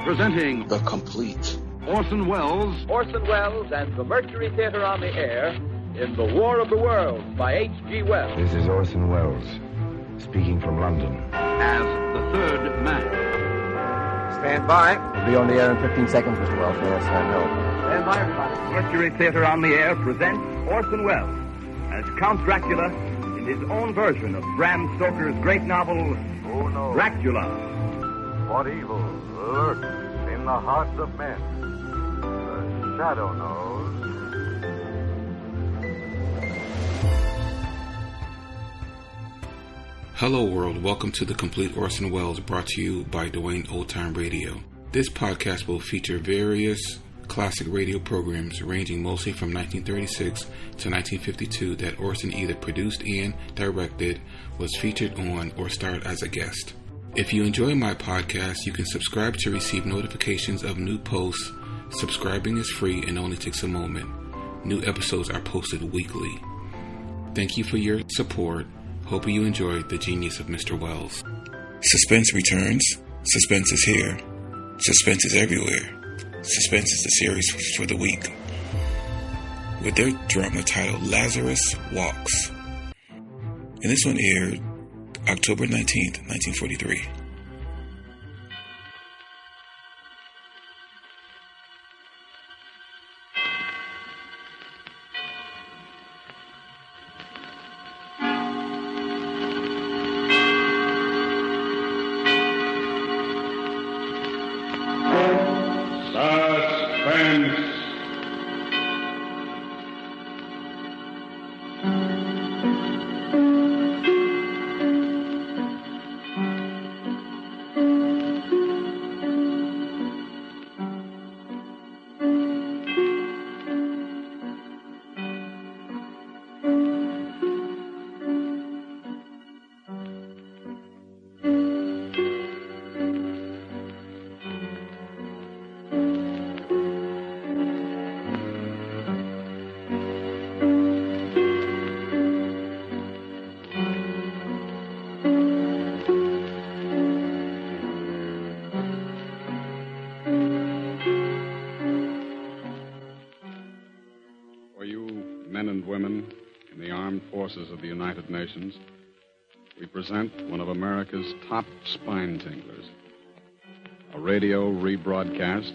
Presenting The Complete Orson Welles and the Mercury Theater on the Air in The War of the Worlds by H.G. Wells. This is Orson Welles, speaking from London. as the third man. Stand by. We'll be on the air in 15 seconds, Mr. Wells. Yes, I know. Stand by, everybody. Mercury Theater on the Air presents Orson Welles as Count Dracula in his own version of Bram Stoker's great novel, Who knows Dracula. what evil lurks in the hearts of men? The shadow knows. Hello world, welcome to The Complete Orson Welles, brought to you by Dwayne Old Time Radio. This podcast will feature various classic radio programs ranging mostly from 1936 to 1952 that Orson either produced and directed, was featured on, or starred as a guest. If you enjoy my podcast, you can subscribe to receive notifications of new posts. Subscribing is free and only takes a moment. New episodes are posted weekly. Thank you for your support. Hope you enjoyed the genius of Mr. Welles. Suspense returns. Suspense is here. Suspense is everywhere. Suspense is the series for the week, with their drama titled Lazarus Walks. And this one aired October 19th, 1943. Of the United Nations, we present one of America's top spine tinglers, a radio rebroadcast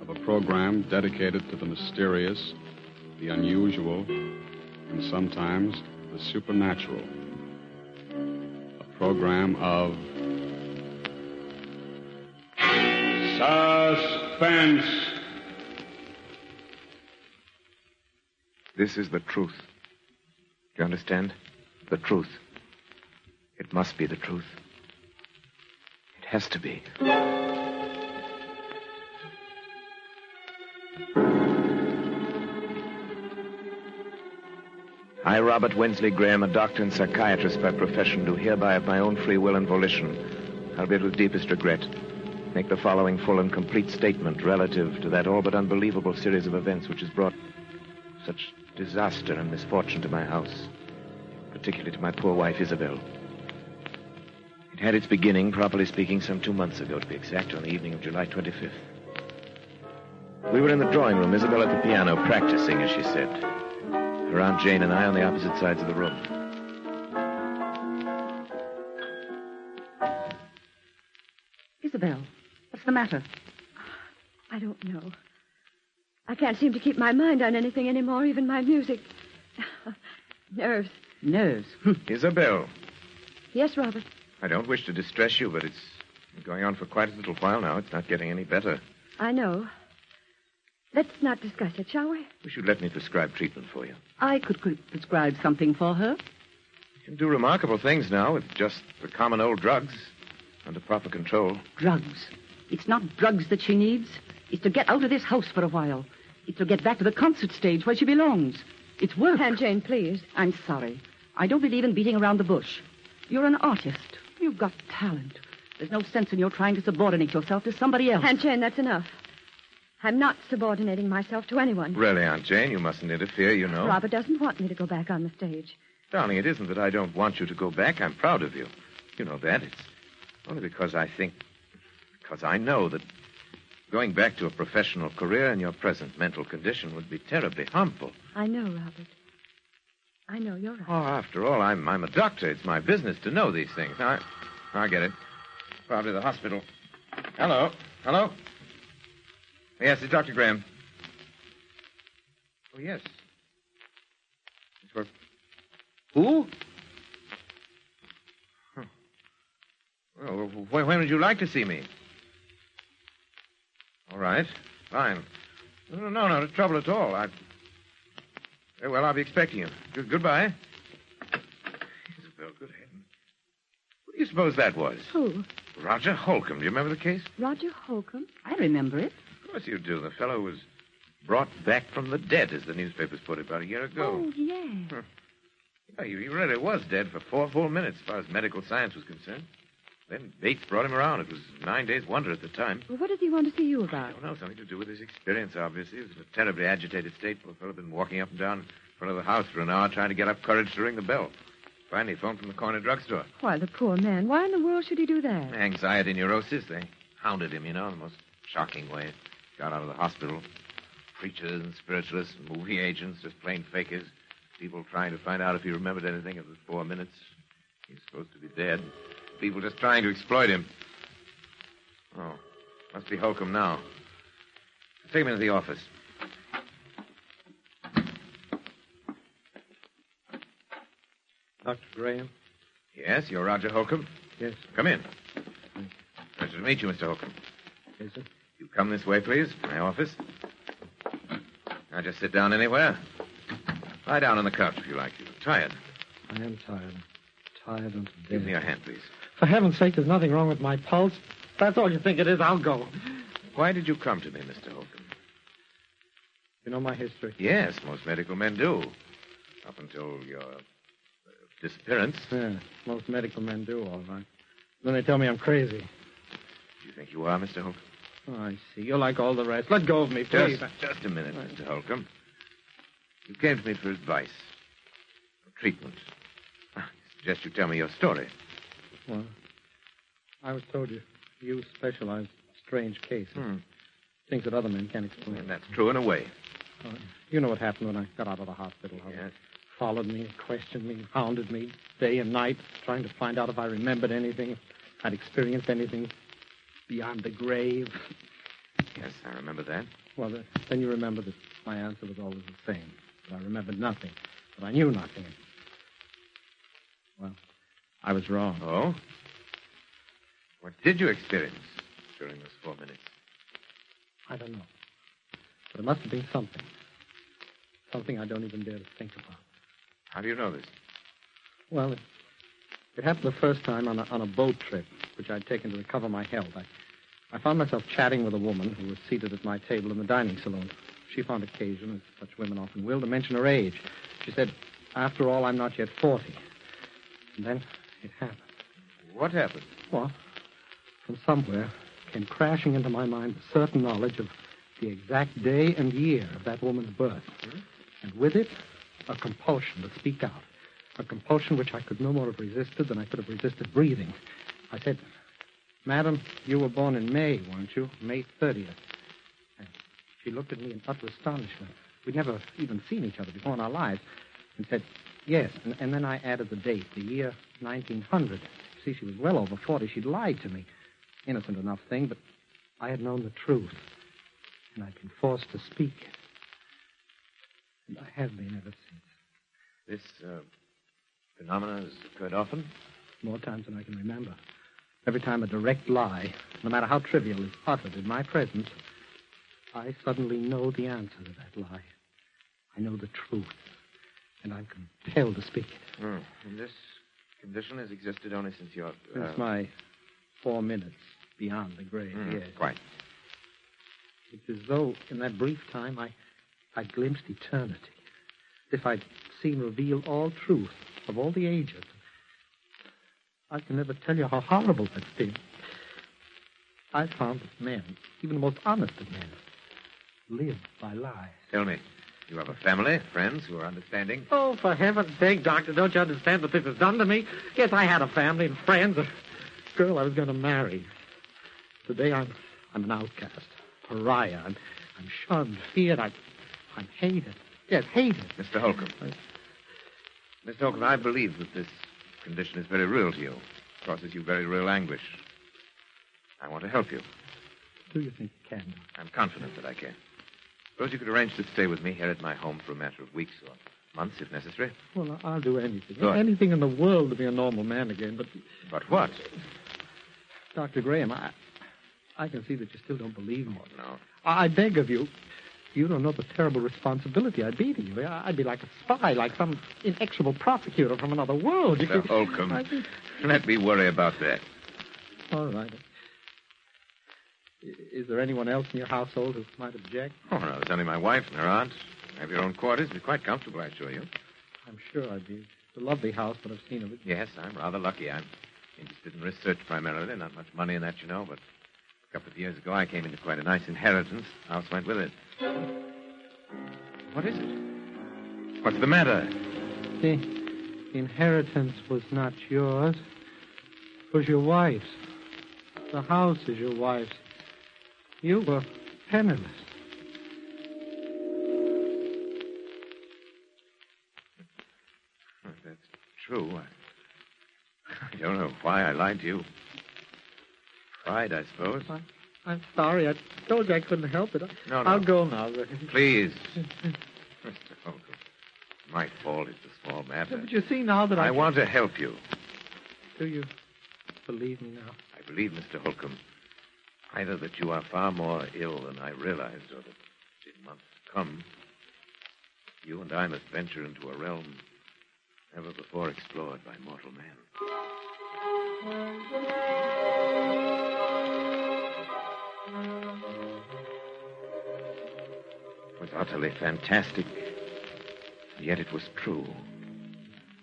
of a program dedicated to the mysterious, the unusual, and sometimes the supernatural. A program of Suspense. This is the truth. Do you understand? The truth. It must be the truth. It has to be. I, Robert Wesley Graham, a doctor and psychiatrist by profession, do hereby of my own free will and volition, albeit with deepest regret, make the following full and complete statement relative to that all but unbelievable series of events which has brought such disaster and misfortune to my house, particularly to my poor wife, Isabel. It had its beginning, properly speaking, some 2 months ago, to be exact, on the evening of July 25th. We were in the drawing room, Isabel at the piano, practicing, as she said. Her Aunt Jane and I on the opposite sides of the room. Isabel, what's the matter? I don't know. I can't seem to keep my mind on anything anymore, even my music. Nerves. Nerves? Isabel. Yes, Robert? I don't wish to distress you, but it's been going on for quite a little while now. It's not getting any better. I know. Let's not discuss it, shall we? You should let me prescribe treatment for you. I could prescribe something for her. You can do remarkable things now with just the common old drugs under proper control. Drugs? It's not drugs that she needs. It's to get out of this house for a while. It's to get back to the concert stage where she belongs. It's work. Aunt Jane, please. I'm sorry. I don't believe in beating around the bush. You're an artist. You've got talent. There's no sense in your trying to subordinate yourself to somebody else. Aunt Jane, that's enough. I'm not subordinating myself to anyone. Really, Aunt Jane, you mustn't interfere, you know. Robert doesn't want me to go back on the stage. Darling, it isn't that I don't want you to go back. I'm proud of you. You know that. It's only because I know that Going back to a professional career in your present mental condition would be terribly harmful. I know, Robert. I know, you're right. Oh, after all, I'm a doctor. It's my business to know these things. I get it. Probably the hospital. Hello? Yes, it's Dr. Graham. Oh, yes. It's for... Who? Huh. Well, when would you like to see me? All right. Fine. No trouble at all. Very well, I'll be expecting you. Goodbye. Isabel, good heavens. What do you suppose that was? Who? Roger Hokum. Do you remember the case? Roger Hokum? I remember it. Of course you do. The fellow was brought back from the dead, as the newspapers put it, about a year ago. Oh, yes. Yeah, he really was dead for 4 full minutes, as far as medical science was concerned. Then Bates brought him around. It was 9 days' wonder at the time. Well, what does he want to see you I about? don't know. Something to do with his experience, obviously. He was in a terribly agitated state. Poor fellow had been walking up and down in front of the house for an hour trying to get up courage to ring the bell. Finally, phoned from the corner drugstore. Why, the poor man. Why in the world should he do that? Anxiety neurosis. They hounded him, in the most shocking way. Got out of the hospital. Preachers and spiritualists and movie agents, just plain fakers. People trying to find out if he remembered anything of the 4 minutes. He's supposed to be dead. People just trying to exploit him. Oh, must be Hokum now. Take him into the office. Dr. Graham? Yes, you're Roger Hokum? Yes. Come in. Pleasure to meet you, Mr. Hokum. Yes, sir. You come this way, please. My office. Now, just sit down anywhere. Lie down on the couch if you like. You're tired. I am tired. Tired unto death. Give me your hand, please. For heaven's sake, there's nothing wrong with my pulse. If that's all you think it is, I'll go. Why did you come to me, Mr. Hokum? You know my history? Yes, most medical men do. Up until your disappearance. Yeah, most medical men do, all right. Then they tell me I'm crazy. Do you think you are, Mr. Hokum? Oh, I see. You're like all the rest. Let go of me, please. Just a minute, Mr. Hokum. You came to me for advice. For treatment. I suggest you tell me your story. Well, I was told you specialize in strange cases. Things that other men can't explain. And that's true in a way. You know what happened when I got out of the hospital. How Yes. they followed me, questioned me, hounded me day and night, trying to find out if I remembered anything, if I'd experienced anything beyond the grave. Yes, I remember that. Well, then you remember that my answer was always the same. That I remembered nothing. That I knew nothing. Well, I was wrong. Oh? What did you experience during those 4 minutes? I don't know. But it must have been something. Something I don't even dare to think about. How do you know this? Well, it happened the first time on a boat trip, which I'd taken to recover my health. I found myself chatting with a woman who was seated at my table in the dining saloon. She found occasion, as such women often will, to mention her age. She said, after all, I'm not yet 40. And then it happened. What happened? Well, from somewhere came crashing into my mind the certain knowledge of the exact day and year of that woman's birth. And with it, a compulsion to speak out. A compulsion which I could no more have resisted than I could have resisted breathing. I said, Madam, you were born in May, weren't you? May 30th. And she looked at me in utter astonishment. We'd never even seen each other before in our lives. And said, yes. And then I added the date, the year 1900. See, she was well over 40. She'd lied to me. Innocent enough thing, but I had known the truth. And I'd been forced to speak. And I have been ever since. This phenomenon has occurred often? More times than I can remember. Every time a direct lie, no matter how trivial, is uttered in my presence, I suddenly know the answer to that lie. I know the truth. And I'm compelled to speak it. And this condition has existed only since your... Since my 4 minutes beyond the grave, yes. Quite. It's as though, in that brief time, I glimpsed eternity. As if I'd seen revealed all truth of all the ages. I can never tell you how horrible that's been. I found that men, even the most honest of men, live by lies. Tell me, you have a family, friends who are understanding? Oh, for heaven's sake, Doctor, don't you understand what this has done to me? Yes, I had a family and friends, a girl I was going to marry. Today I'm an outcast, pariah. I'm shunned, feared. I'm hated. Yes, hated. Mr. Hokum. Mr. Hokum, I believe that this condition is very real to you. It causes you very real anguish. I want to help you. Do you think you can? I'm confident that I can. Suppose you could arrange to stay with me here at my home for a matter of weeks or months, if necessary. Well, I'll do anything. Good. Anything in the world to be a normal man again, but... But what? Dr. Graham, I can see that you still don't believe me. Oh, no. I beg of you. You don't know the terrible responsibility I'd be to you. I'd be like a spy, like some inexorable prosecutor from another world. Mr. Hokum, let me worry about that. All right. Is there anyone else in your household who might object? Oh, no, there's only my wife and her aunt. Have your own quarters. Be quite comfortable, I assure you. I'm sure I'd be. It's a lovely house, but I've seen of it. Yes, I'm rather lucky. I'm interested in research primarily. Not much money in that, you know, but a couple of years ago I came into quite a nice inheritance. The house went with it. What is it? What's the matter? The inheritance was not yours. It was your wife's. The house is your wife's. You were penniless. That's true. I don't know why I lied to you. Pride, I suppose. I'm sorry. I told you I couldn't help it. No. I'll go now. Please. Mr. Hokum, my fault is a small matter. But you see now that I want to help you. Do you believe me now? I believe, Mr. Hokum, either that you are far more ill than I realized, or that in months to come, you and I must venture into a realm never before explored by mortal man. It was utterly fantastic, and yet it was true.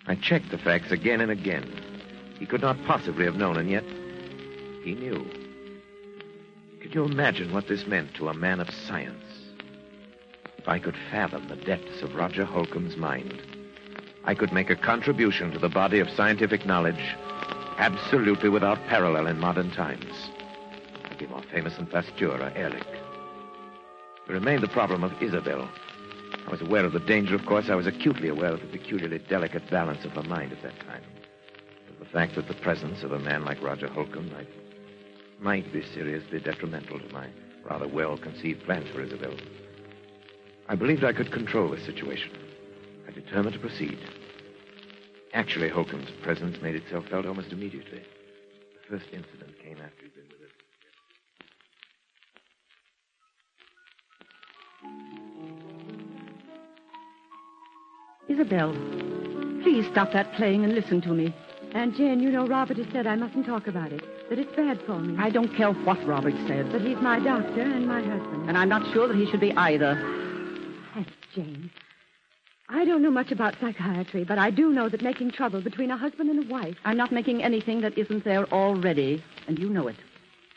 I checked the facts again and again. He could not possibly have known, and yet he knew. Could you imagine what this meant to a man of science? If I could fathom the depths of Roger Holcom's mind, I could make a contribution to the body of scientific knowledge absolutely without parallel in modern times. I'd be more famous than Pasteur or Ehrlich. There remained the problem of Isabel. I was aware of the danger, of course. I was acutely aware of the peculiarly delicate balance of her mind at that time. Of the fact that the presence of a man like Roger Hokum might be seriously detrimental to my rather well-conceived plans for Isabel. I believed I could control the situation. I determined to proceed. Actually, Hokum's presence made itself felt almost immediately. The first incident came after he'd been with us. Isabel, please stop that playing and listen to me. Aunt Jane, you know Robert has said I mustn't talk about it, that it's bad for me. I don't care what Robert said. But he's my doctor and my husband. And I'm not sure that he should be either. Aunt Jane, I don't know much about psychiatry, but I do know that making trouble between a husband and a wife... I'm not making anything that isn't there already, and you know it.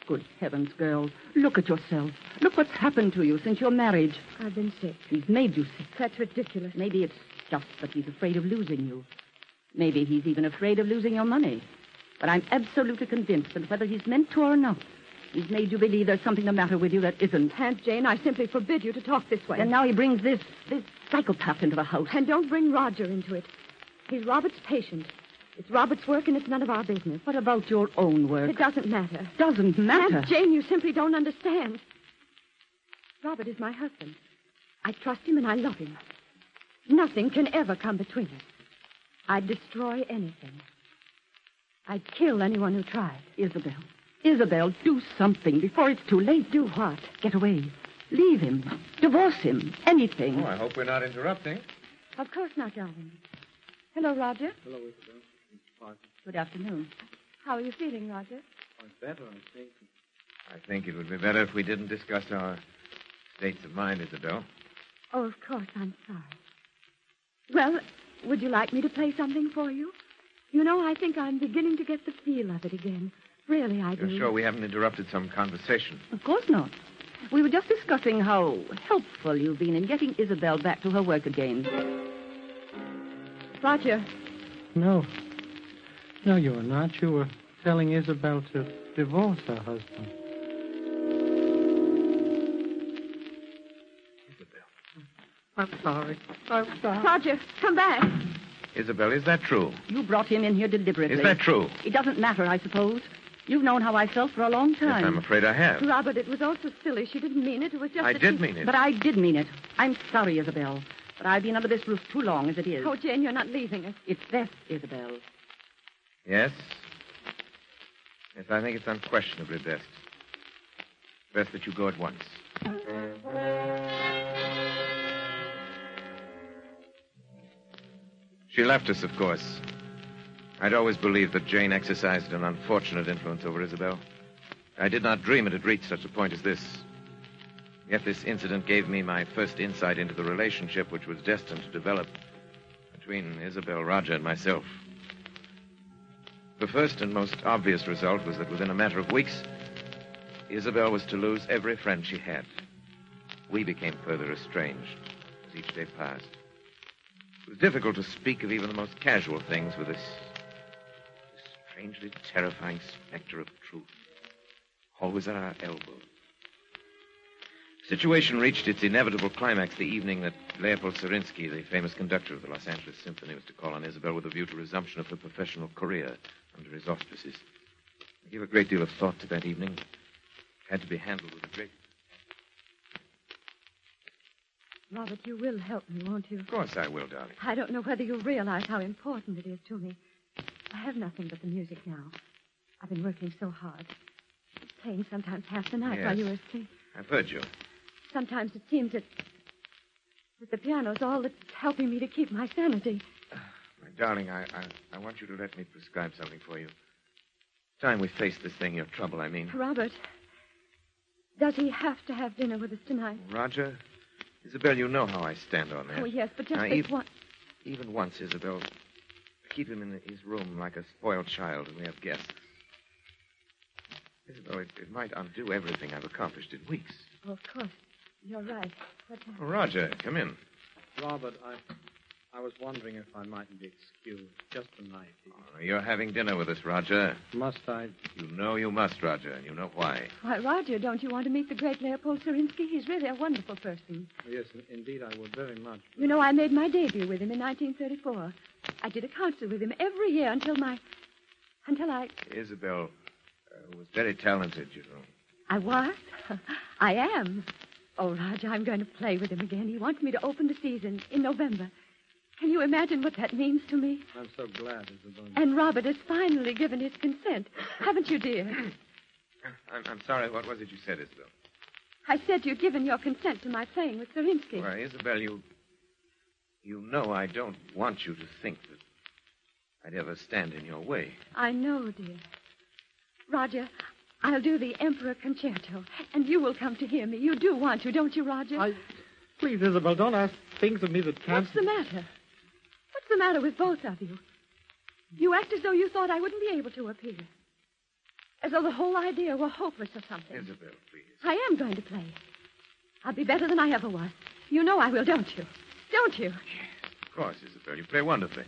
Good heavens, girl. Look at yourself. Look what's happened to you since your marriage. I've been sick. He's made you sick. That's ridiculous. Maybe it's just that he's afraid of losing you. Maybe he's even afraid of losing your money. But I'm absolutely convinced that whether he's meant to or not, he's made you believe there's something the matter with you that isn't. Aunt Jane, I simply forbid you to talk this way. And now he brings this psychopath into the house. And don't bring Roger into it. He's Robert's patient. It's Robert's work, and it's none of our business. What about your own work? It doesn't matter. Doesn't matter? Aunt Jane, you simply don't understand. Robert is my husband. I trust him and I love him. Nothing can ever come between us. I'd destroy anything. I'd kill anyone who tried. Isabel, do something before it's too late. Do what? Get away. Leave him. Divorce him. Anything. Oh, I hope we're not interrupting. Of course not, darling. Hello, Roger. Hello, Isabel. Good afternoon. How are you feeling, Roger? I'm better, I think. I think it would be better if we didn't discuss our states of mind, Isabel. Oh, of course, I'm sorry. Well, would you like me to play something for you? You know, I think I'm beginning to get the feel of it again. Really, I do. You're sure we haven't interrupted some conversation? Of course not. We were just discussing how helpful you've been in getting Isabel back to her work again. Roger. No. No, you were not. You were telling Isabel to divorce her husband. I'm sorry. I'm sorry. Roger, come back. Isabel, is that true? You brought him in here deliberately. Is that true? It doesn't matter, I suppose. You've known how I felt for a long time. Yes, I'm afraid I have. Robert, it was all so silly. She didn't mean it. It was just I did mean it. But I did mean it. I'm sorry, Isabel. But I've been under this roof too long as it is. Oh, Jane, you're not leaving us. It's best, Isabel. Yes? Yes, I think it's unquestionably best. Best that you go at once. She left us, of course. I'd always believed that Jane exercised an unfortunate influence over Isabel. I did not dream it had reached such a point as this. Yet this incident gave me my first insight into the relationship which was destined to develop between Isabel, Roger, and myself. The first and most obvious result was that within a matter of weeks, Isabel was to lose every friend she had. We became further estranged as each day passed. It was difficult to speak of even the most casual things with this strangely terrifying specter of truth always at our elbow. The situation reached its inevitable climax the evening that Leopold Serinsky, the famous conductor of the Los Angeles Symphony, was to call on Isabel with a view to resumption of her professional career under his auspices. I gave a great deal of thought to that evening. It had to be handled with a great... Robert, you will help me, won't you? Of course I will, darling. I don't know whether you realize how important it is to me. I have nothing but the music now. I've been working so hard. Playing sometimes half the night while you were asleep. I've heard you. Sometimes it seems that the piano's all that's helping me to keep my sanity. My darling, I want you to let me prescribe something for you. Time we face this thing, your trouble, I mean. Robert, does he have to have dinner with us tonight? Roger? Isabel, you know how I stand on that. Oh, yes, but just now, this one... Even once, Isabel. Keep him in his room like a spoiled child when we have guests. Isabel, it might undo everything I've accomplished in weeks. Oh, of course. You're right. But... Oh, Roger, come in. Robert, I was wondering if I mightn't be excused just tonight. Oh, you're having dinner with us, Roger. Must I? You know you must, Roger, and you know why. Why, Roger, don't you want to meet the great Leopold Serinsky? He's really a wonderful person. Yes, indeed, I would very much. You know, I made my debut with him in 1934. I did a concert with him every year until I... Isabel was very talented, you know. I was? I am. Oh, Roger, I'm going to play with him again. He wants me to open the season in November. Can you imagine what that means to me? I'm so glad, Isabel. And Robert has finally given his consent. Haven't you, dear? I'm sorry. What was it you said, Isabel? I said you'd given your consent to my playing with Serinsky. Well, Isabel, you know I don't want you to think that I'd ever stand in your way. I know, dear. Roger, I'll do the Emperor Concerto, and you will come to hear me. You do want to, don't you, Roger? Please, Isabel, don't ask things of me that can't... What's the matter? What's the matter with both of you? You act as though you thought I wouldn't be able to appear. As though the whole idea were hopeless or something. Isabel, please. I am going to play. I'll be better than I ever was. You know I will, don't you? Don't you? Yes, of course, Isabel. You play wonderfully.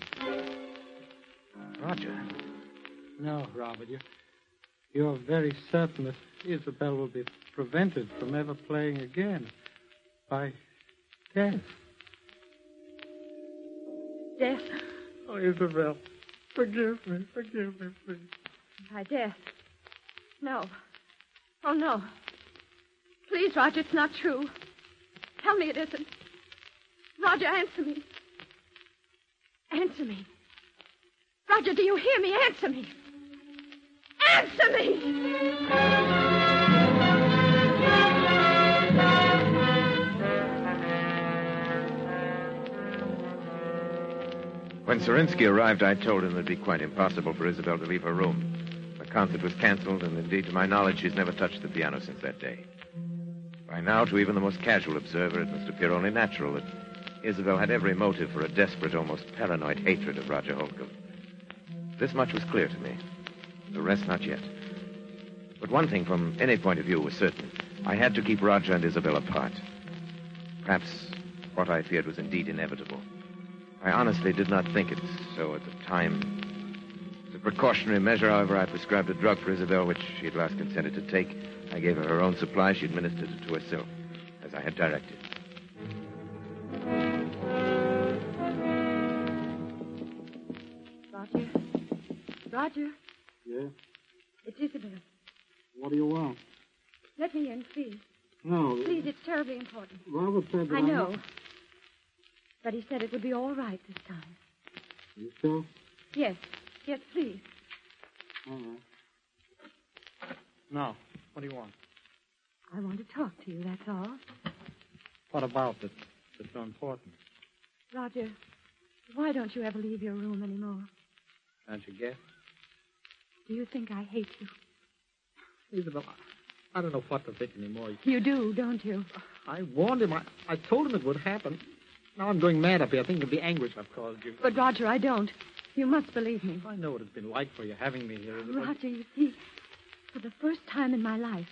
Roger. No, Robert, you're very certain that Isabel will be prevented from ever playing again by death. Death? Oh, Isabel, forgive me, please. By death? No. Oh, no. Please, Roger, it's not true. Tell me it isn't. Roger, answer me. Answer me. Roger, do you hear me? Answer me. Answer me! When Serinsky arrived, I told him it would be quite impossible for Isabel to leave her room. The concert was canceled, and indeed, to my knowledge, she's never touched the piano since that day. By now, to even the most casual observer, it must appear only natural that Isabel had every motive for a desperate, almost paranoid hatred of Roger Hokum. This much was clear to me. The rest, not yet. But one thing, from any point of view, was certain. I had to keep Roger and Isabel apart. Perhaps what I feared was indeed inevitable. I honestly did not think it so at the time. As a precautionary measure, however, I prescribed a drug for Isabel, which she at last consented to take. I gave her her own supply. She administered it to herself, as I had directed. Roger, Yeah? it's Isabel. What do you want? Let me in, please. No. Please, it's terribly important. Robert said that I know. But he said it would be all right this time. You sure? Yes. Yes, please. All right. Now, what do you want? I want to talk to you, that's all. What about it that's so important? Roger, why don't you ever leave your room anymore? Can't you guess? Do you think I hate you? Isabel, I don't know what to think anymore. You do, don't you? I warned him. I told him it would happen. Now I'm going mad up here. I think of the anguish I've caused you. But, Roger, I don't. You must believe me. I know what it's been like for you having me here, Isabel. Roger, you see, for the first time in my life,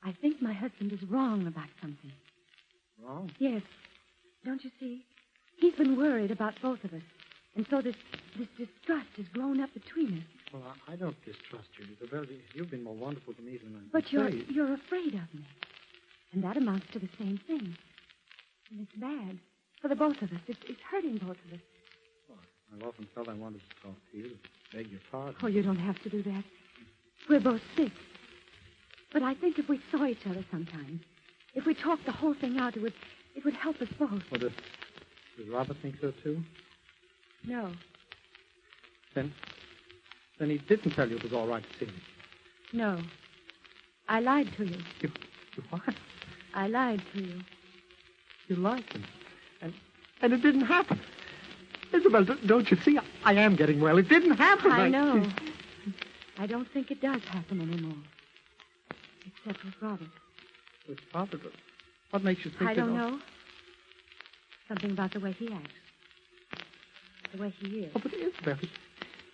I think my husband is wrong about something. Wrong? Yes. Don't you see? He's been worried about both of us. And so this distrust has grown up between us. Well, I don't distrust you, Isabel. You've been more wonderful to me than I But can say. you're afraid of me. And that amounts to the same thing. And it's bad. For the both of us. It's hurting both of us. Well, I've often felt I wanted to talk to you, to beg your pardon. Oh, you don't have to do that. We're both sick. But I think if we saw each other sometimes, if we talked the whole thing out, it would help us both. Well, does Robert think so, too? No. Then he didn't tell you it was all right to see me. No. I lied to you. You what? I lied to you. You lied to me. And it didn't happen. Isabel, don't you see? I am getting well. It didn't happen. I know. I don't think it does happen anymore. Except with Robert. With Robert? What makes you think I don't know. Something about the way he acts. The way he is. Oh, but Isabel,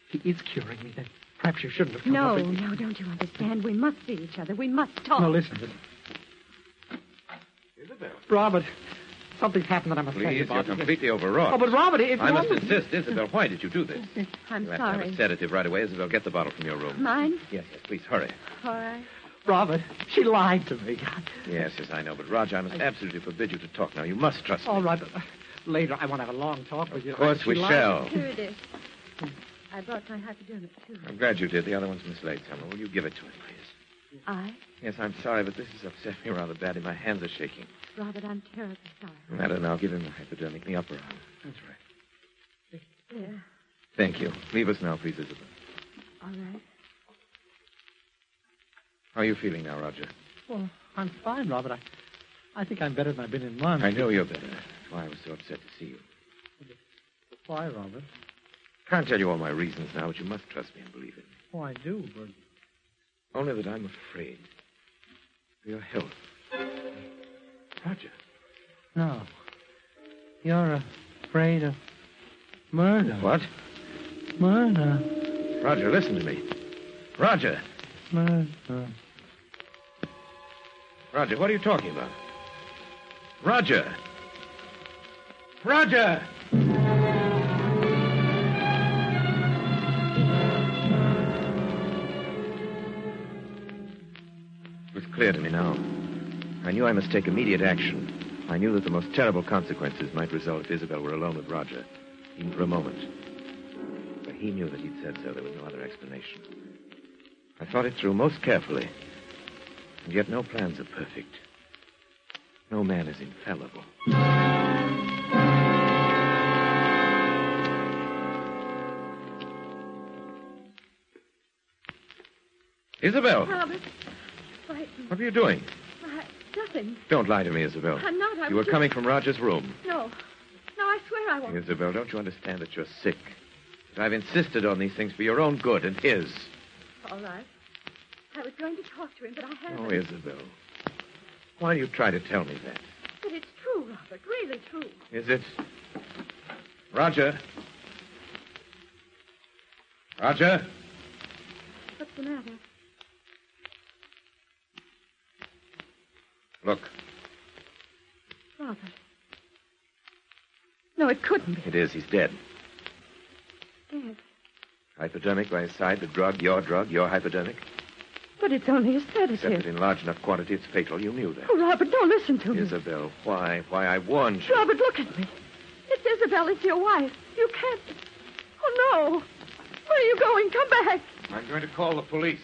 he is curing me then. Perhaps you shouldn't have come No, up with... no, don't you understand? We must see each other. We must talk. No, listen. Isabel. Robert, something's happened that I must tell you Please, about. you're completely overwrought. Oh, but Robert, if I you must want... insist, Isabel, why did you do this? I'm You have to have sorry. a sedative right away. Isabel, get the bottle from your room. Mine? Yes, please, hurry. All right. Robert, she lied to me. Yes, I know. But, Roger, I must absolutely forbid you to talk now. You must trust me. All right, but later I want to have a long talk with you. Of course She we lied. shall. Here it is. I brought my hypodermic, too. I'm glad you did. The other one's mislaid somewhere. Will you give it to him, please? I? Yes, I'm sorry, but this has upset me rather badly. My hands are shaking. Robert, I'm terribly sorry. No matter now. Give him the hypodermic in the upper arm. That's right. There. Thank you. Leave us now, please, Isabel. All right. How are you feeling now, Roger? Well, I'm fine, Robert. I think I'm better than I've been in months. I know you're better. That's why I was so upset to see you. Why, Robert? Can't tell you all my reasons now, but you must trust me and believe in me. Oh, I do, but... Only that I'm afraid for your health. Roger. No. You're afraid of murder. What? Murder. Roger, listen to me. Roger. Murder. Roger, what are you talking about? Roger. Roger! It was clear to me now. I knew I must take immediate action. I knew that the most terrible consequences might result if Isabel were alone with Roger, even for a moment. But he knew that he'd said so. There was no other explanation. I thought it through most carefully. And yet no plans are perfect. No man is infallible. Isabel! Robert, frightened. What are you doing? Nothing. Don't lie to me, Isabel. I'm not. You were coming from Roger's room. No. No, I swear I won't. Isabel, don't you understand that you're sick? That I've insisted on these things for your own good and his. All right. I was going to talk to him, but I haven't. Oh, Isabel. Why do you try to tell me that? But it's true, Robert. Really true. Is it? Roger? Roger? What's the matter? Look. Robert. No, it couldn't be. It is. He's dead. Dead. Hypodermic by his side, the drug, your hypodermic. But it's only a sedative. Except that in large enough quantity, it's fatal. You knew that. Oh, Robert, don't listen to me. Isabel, why? Why, I warned you. Robert, look at me. It's Isabel. It's your wife. You can't... Oh, no. Where are you going? Come back. I'm going to call the police.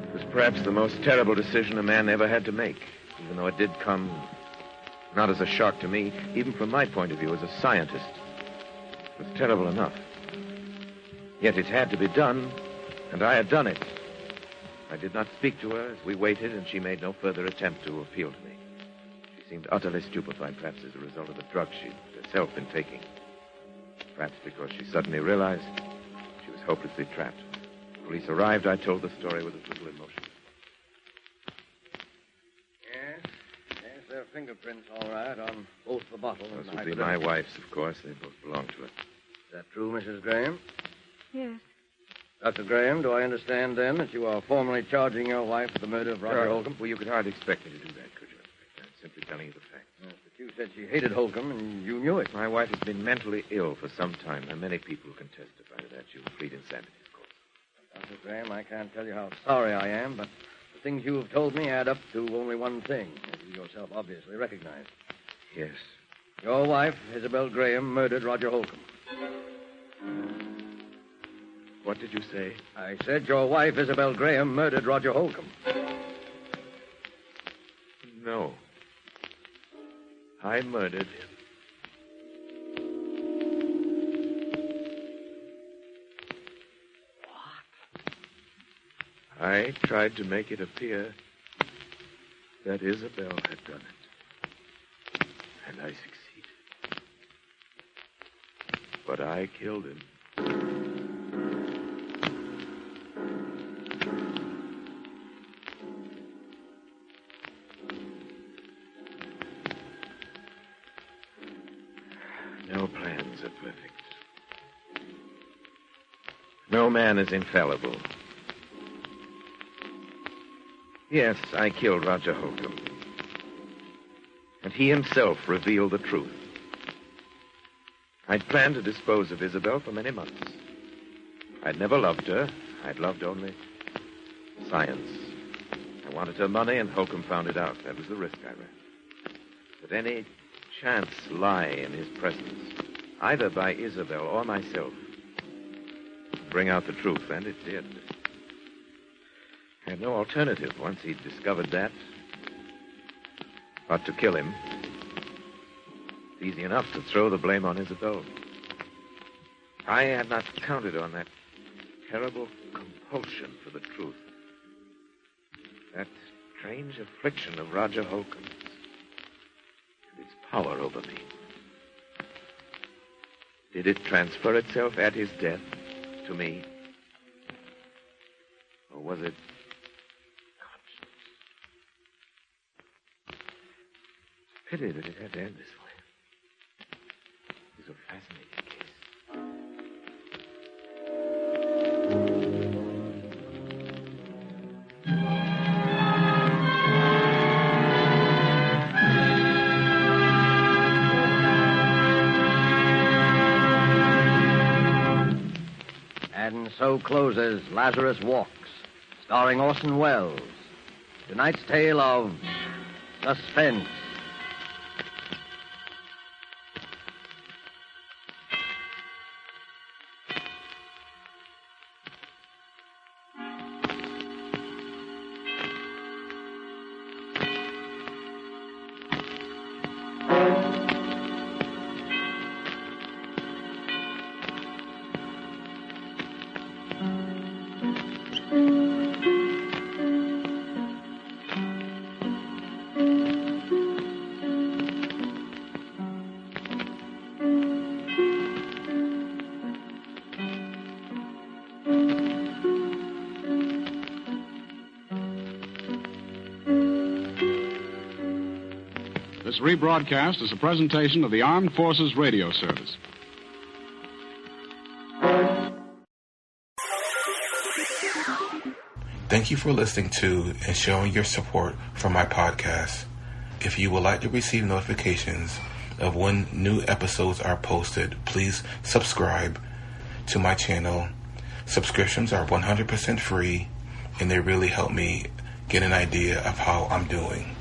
It was perhaps the most terrible decision a man ever had to make, even though it did come not as a shock to me, even from my point of view as a scientist. It was terrible enough. Yet it had to be done, and I had done it. I did not speak to her as we waited, and she made no further attempt to appeal to me. She seemed utterly stupefied, perhaps as a result of the drugs she'd herself been taking. Perhaps because she suddenly realized she was hopelessly trapped. When police arrived, I told the story with as little emotion. Yes, there are fingerprints, all right, on both the bottle and the Those would be my wife's, of course. They both belong to her. Is that true, Mrs. Graham? Yes. Dr. Graham, do I understand, then, that you are formally charging your wife with the murder of Roger Hokum? Well, you could hardly expect me to do that, could you? I'm simply telling you the facts. Yes, but you said she hated Hokum, and you knew it. My wife has been mentally ill for some time, and many people can testify to that. She will plead insanity, of course. Dr. Graham, I can't tell you how sorry I am, but the things you have told me add up to only one thing, as you yourself obviously recognize. Yes. Your wife, Isabel Graham, murdered Roger Hokum. What did you say? I said your wife, Isabel Graham, murdered Roger Hokum. No. I murdered him. What? I tried to make it appear that Isabel had done it. And I succeeded. But I killed him. No plans are perfect. No man is infallible. Yes, I killed Roger Hokum. And he himself revealed the truth. I'd planned to dispose of Isabel for many months. I'd never loved her. I'd loved only science. I wanted her money, and Hokum found it out. That was the risk I ran. But any chance lie in his presence, either by Isabel or myself, to bring out the truth, and it did. I had no alternative once he'd discovered that, but to kill him. It's easy enough to throw the blame on Isabel. I had not counted on that terrible compulsion for the truth. That strange affliction of Roger Hokum. Its power over me. Did it transfer itself at his death to me? Or was it conscience? It's a pity that it had to end this way. It was a fascinating case. And so closes Lazarus Walks, starring Orson Welles. Tonight's tale of Suspense. This rebroadcast is a presentation of the Armed Forces Radio Service. Thank you for listening to and showing your support for my podcast. If you would like to receive notifications of when new episodes are posted, please subscribe to my channel. Subscriptions are 100% free, and they really help me get an idea of how I'm doing.